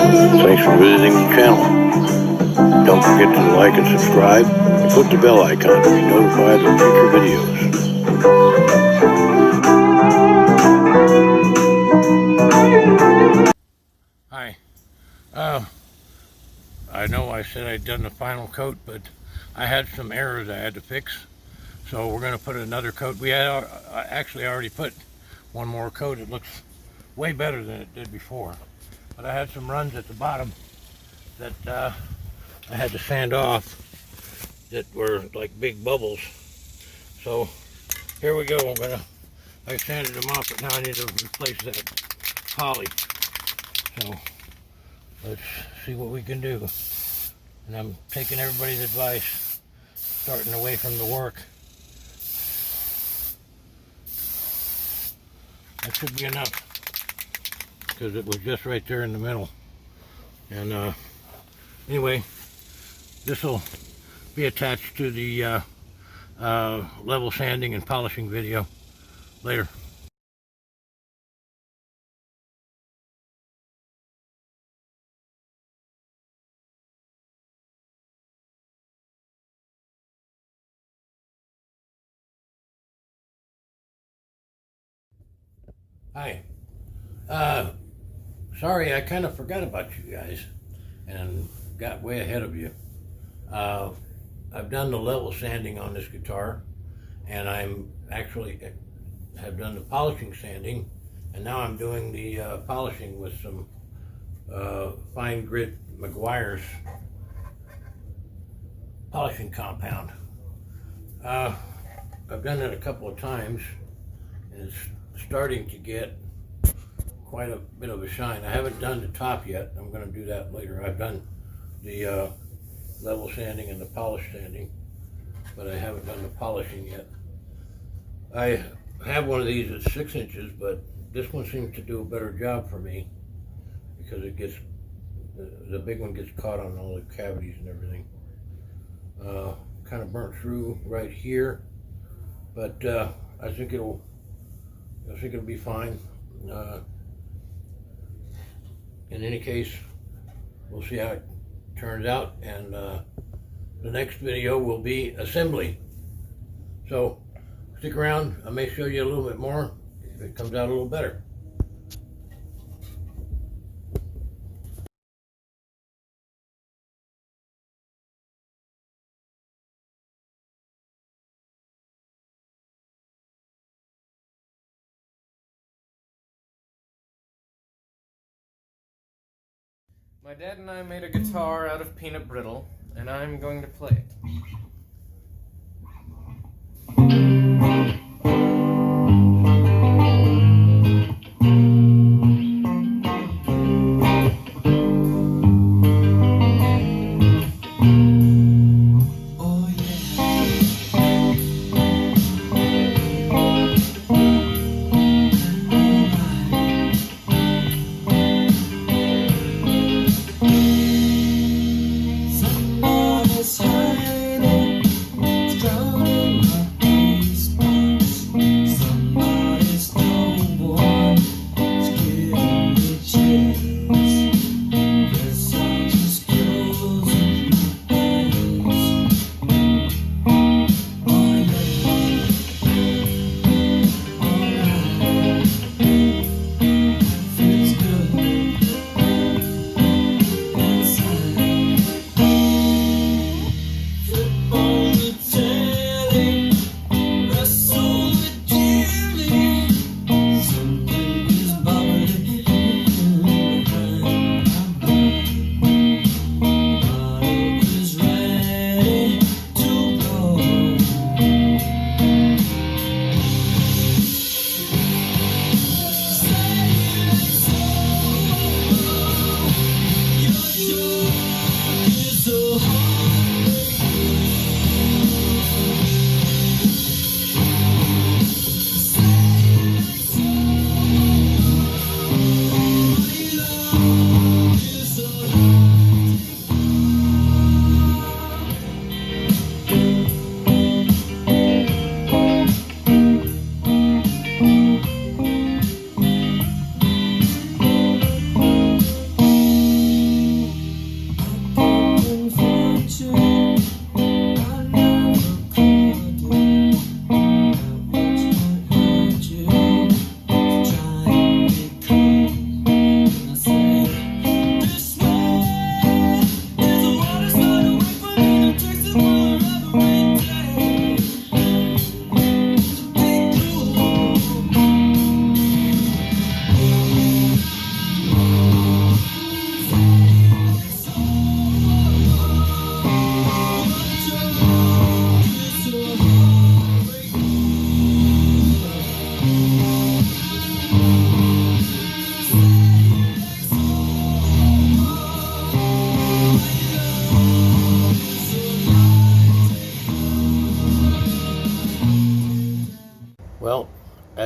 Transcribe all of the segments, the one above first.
Thanks for visiting the channel. Don't forget to like and subscribe, and click the bell icon to be notified of future videos. Hi. I know I said I'd done the final coat, but I had some errors I had to fix. So we're going to put another coat. We had actually already put one more coat. It looks way better than it did before. But I had some runs at the bottom that I had to sand off that were like big bubbles. So here we go. I sanded them off, but now I need to replace that poly. So let's see what we can do. And I'm taking everybody's advice, starting away from the work. That should be enough, because it was just right there in the middle. And anyway, this will be attached to the level sanding and polishing video later. Hi. Sorry, I kind of forgot about you guys and got way ahead of you. I've done the level sanding on this guitar, and I'm actually have done the polishing sanding, and now I'm doing the polishing with some fine grit McGuire's polishing compound. I've done that a couple of times, and it's starting to get quite a bit of a shine. I haven't done the top yet. I'm going to do that later. I've done the level sanding and the polish sanding, but I haven't done the polishing yet. I have one of these at 6 inches, but this one seems to do a better job for me because it gets, the big one gets caught on all the cavities and everything. Kind of burnt through right here, but I think it'll be fine. In any case, we'll see how it turns out, and the next video will be assembly. So stick around. I may show you a little bit more if it comes out a little better. My dad and I made a guitar out of peanut brittle, and I'm going to play it. Somebody's hiding, strong in my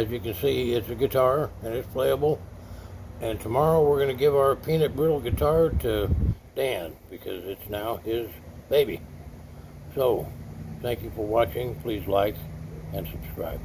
as you can see, it's a guitar and it's playable. And tomorrow we're going to give our peanut brittle guitar to Dan because it's now his baby. So, thank you for watching. Please like and subscribe.